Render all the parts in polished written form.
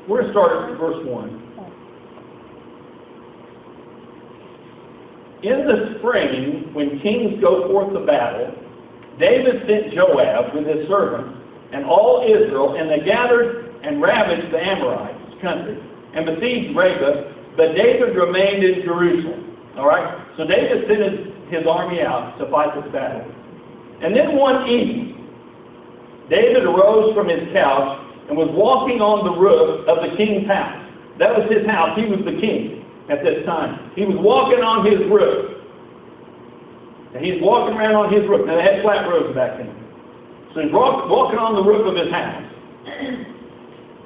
We're going to start at verse 1. In the spring, when kings go forth to battle, David sent Joab with his servants and all Israel, and they gathered and ravaged the Amorites' country and besieged Rabbah, but David remained in Jerusalem. All right? So David sent his army out to fight this battle. And then one evening, David arose from his couch and was walking on the roof of the king's house. That was his house. He was the king at this time. He was walking on his roof. And he's walking around on his roof. Now, they had flat roofs back then. So he's walking on the roof of his house.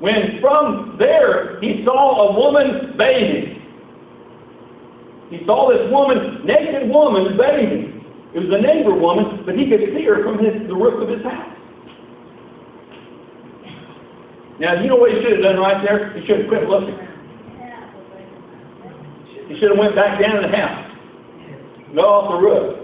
When from there, he saw a woman bathing. He saw this woman, naked woman, bathing. It was a neighbor woman, but he could see her from the roof of his house. Now, you know what he should have done right there? He should have quit looking. He should have went back down in the house. Go off the roof.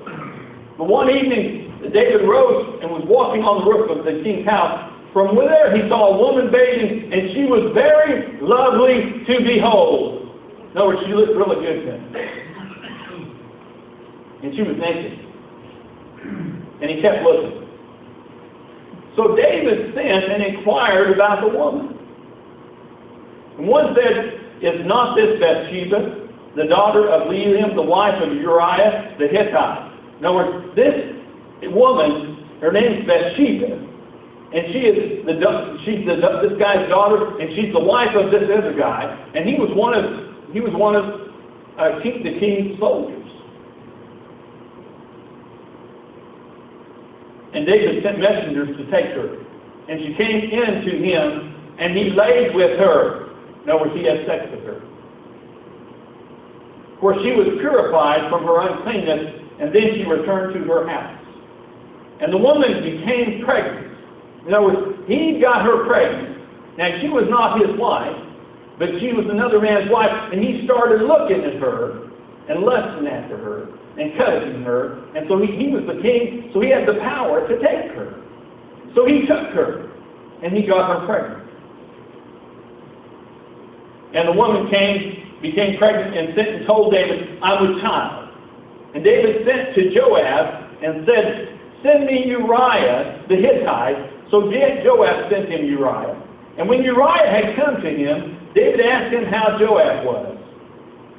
But one evening, David rose and was walking on the roof of the king's house. From there, he saw a woman bathing, and she was very lovely to behold. In other words, she looked really good to him. And she was naked. And he kept looking. So David sent and inquired about the woman. And one said, "Is not this Bathsheba, the daughter of Eliam, the wife of Uriah the Hittite?" In other words, this woman, her name is Bathsheba, and she's this guy's daughter, and she's the wife of this other guy, and he was one of the king's soldiers. And David sent messengers to take her, and she came in to him, and he laid with her. In other words, he had sex with her. For she was purified from her uncleanness, and then she returned to her house. And the woman became pregnant. In other words, he got her pregnant. Now, she was not his wife, but she was another man's wife, and he started looking at her and lusting after her and coveting her. And so he was the king, so he had the power to take her. So he took her, and he got her pregnant. And the woman became pregnant and sent and told David, "I'm with child." And David sent to Joab and said, "Send me Uriah the Hittite." So Joab sent him Uriah. And when Uriah had come to him, David asked him how Joab was,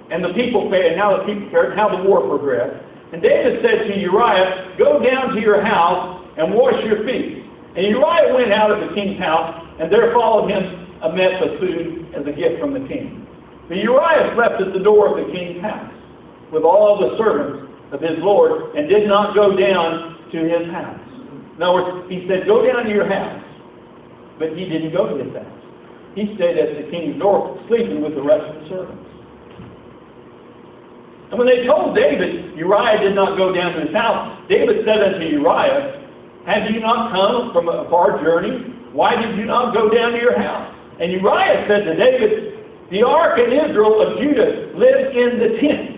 and the people fared, and how the people fared, and how the war progressed. And David said to Uriah, "Go down to your house and wash your feet." And Uriah went out of the king's house, and there followed him a mess of food as a gift from the king. But Uriah slept at the door of the king's house with all the servants of his lord, and did not go down to his house. In other words, he said, "Go down to your house." But he didn't go to his house. He stayed at the king's door, sleeping with the rest of the servants. And when they told David Uriah did not go down to his house, David said unto Uriah, "Have you not come from a far journey? Why did you not go down to your house?" And Uriah said to David, "The ark and Israel of Judah live in the tent."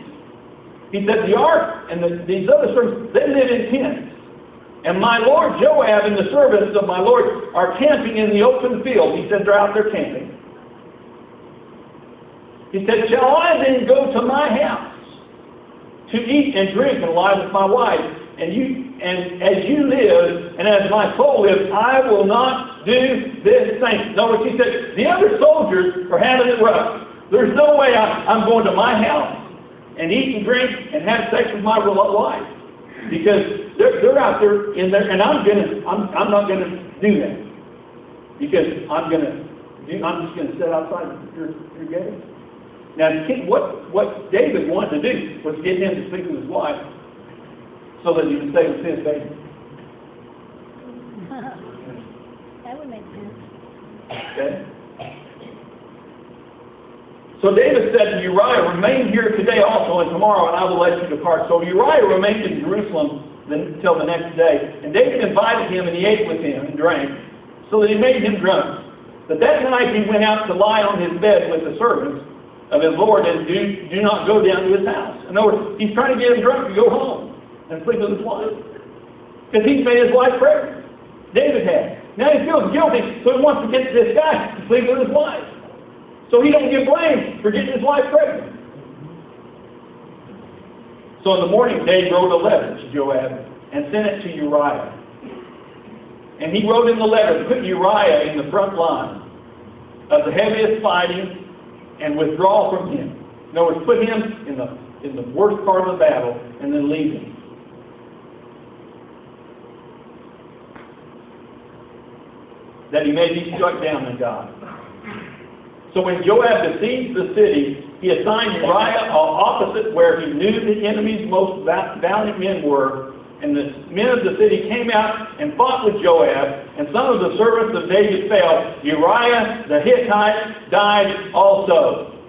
He said, "The ark and these other servants, they live in tents. And my lord Joab and the servants of my lord are camping in the open field." He said, "They're out there camping." He said, "Shall I then go to my house to eat and drink and lie with my wife? And as you live, and as my soul lives, I will not do this thing." In other words, he said, the other soldiers are having it rough. There's no way I'm going to my house and eat and drink and have sex with my wife, because they're out there in there, and I'm not gonna do that, because I'm just gonna sit outside your gate. Now, what David wanted to do was get him to sleep with his wife, so that he would stay with his baby. That would make sense. Okay. So David said to Uriah, "Remain here today also, and tomorrow, and I will let you depart." So Uriah remained in Jerusalem until the next day. And David invited him, and he ate with him and drank, so that he made him drunk. But that night he went out to lie on his bed with the servants of his lord, and do not go down to his house. In other words, he's trying to get him drunk to go home and sleep with his wife, because he's made his wife pregnant. David had. Now he feels guilty, so he wants to get this guy to sleep with his wife. so he don't get blamed for getting his wife pregnant. So in the morning, David wrote a letter to Joab and sent it to Uriah. And he wrote in the letter, put Uriah in the front line of the heaviest fighting and withdraw from him. In other words, put him in the worst part of the battle and then leave him. That he may be struck down and die. So when Joab besieged the city, he assigned Uriah opposite where he knew the enemy's most valiant men were, and the men of the city came out and fought with Joab, and some of the servants of David fell. Uriah the Hittite died also.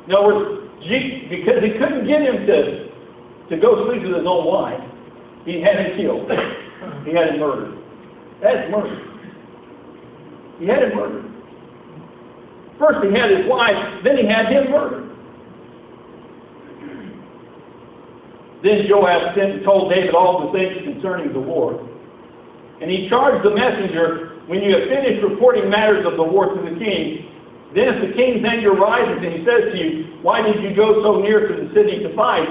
In other words, because he couldn't get him to go sleep with his own wife, he had him killed. He had him murdered. That's murder. He had him murdered. First he had his wife, then he had him murdered. Then Joab sent and told David all the things concerning the war. And he charged the messenger, when you have finished reporting matters of the war to the king, then if the king's anger rises and he says to you, why did you go so near to the city to fight?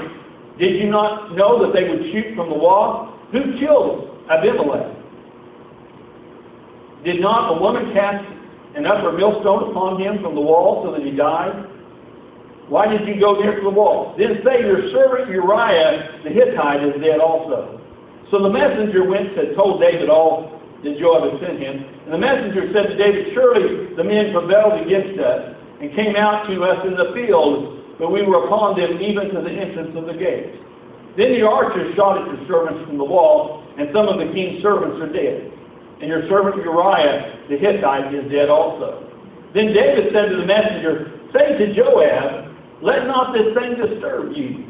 Did you not know that they would shoot from the wall? Who killed Abimelech? Did not a woman cast an upper millstone upon him from the wall so that he died? Why did you go near to the wall? Then say, your servant Uriah the Hittite is dead also. So the messenger went and told David all that Joab had sent him. And the messenger said to David, surely the men prevailed against us and came out to us in the field, but we were upon them even to the entrance of the gates. Then the archers shot at your servants from the wall, and some of the king's servants are dead. And your servant Uriah the Hittite is dead also. Then David said to the messenger, say to Joab, let not this thing disturb you.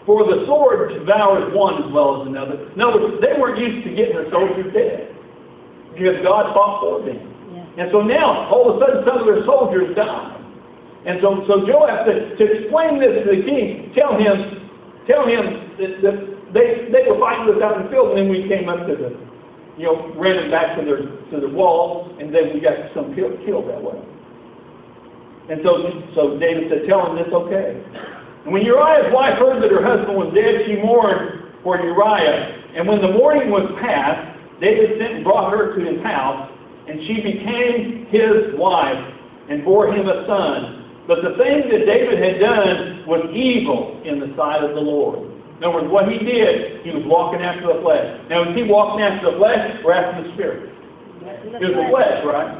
For the sword devours one as well as another. In other words, they weren't used to getting their soldiers dead, because God fought for them. Yeah. And so now, all of a sudden, some of their soldiers died. And so Joab said, to explain this to the king, tell him that they were fighting us out in the field, and then we came up to the, ran back to the walls, and then we got some killed that way. And so David said, tell him this okay. And when Uriah's wife heard that her husband was dead, she mourned for Uriah. And when the mourning was past, David sent and brought her to his house, and she became his wife and bore him a son. But the thing that David had done was evil in the sight of the Lord. In other words, what he did, he was walking after the flesh. Now, was he walking after the flesh or after the spirit? It was the flesh, right?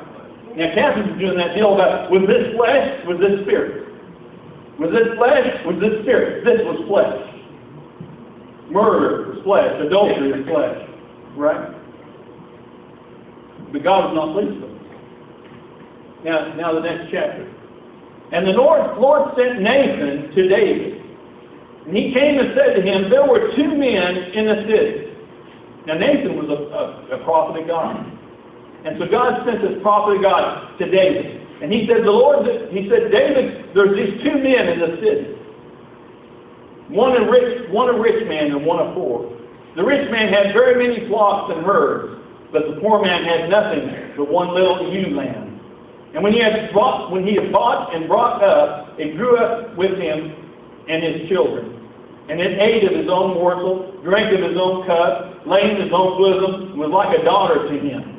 Now, Catherine was doing that deal about, was this flesh, was this spirit? Was this flesh, was this spirit? This was flesh. Murder was flesh. Adultery is flesh. Right? But God was not pleased with it. Now the next chapter. And the Lord sent Nathan to David. And he came and said to him, there were two men in the city. Now Nathan was a prophet of God. And so God sent this prophet of God to David. And he said, David, there's these two men in the city. One a rich man and one a poor. The rich man had very many flocks and herds, but the poor man had nothing but one little ewe lamb. And when he had bought and brought up, it grew up with him and his children. And it ate of his own morsel, drank of his own cup, lay in his own bosom, and was like a daughter to him.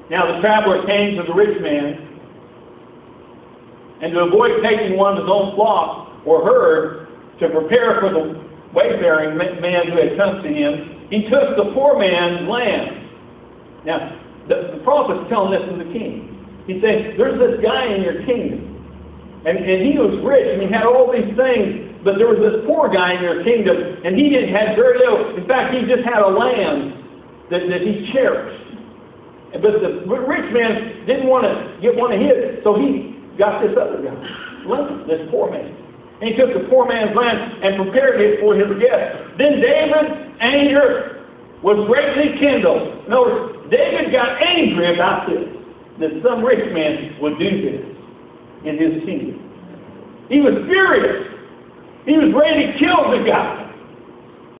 Now the traveler came to the rich man, and to avoid taking one of his own flock or herd to prepare for the wayfaring man who had come to him, he took the poor man's lamb. Now, the prophet's telling this to the king. He said, there's this guy in your kingdom, and he was rich, and he had all these things, but there was this poor guy in your kingdom, and he had very little. In fact, he just had a lamb that he cherished. But the rich man didn't want to get one of his, so he got this other guy, this poor man. And he took the poor man's lamb and prepared it for his guest. Then David's anger was greatly kindled. In other words, David got angry about this, that some rich man would do this in his kingdom. He was furious. He was ready to kill the guy.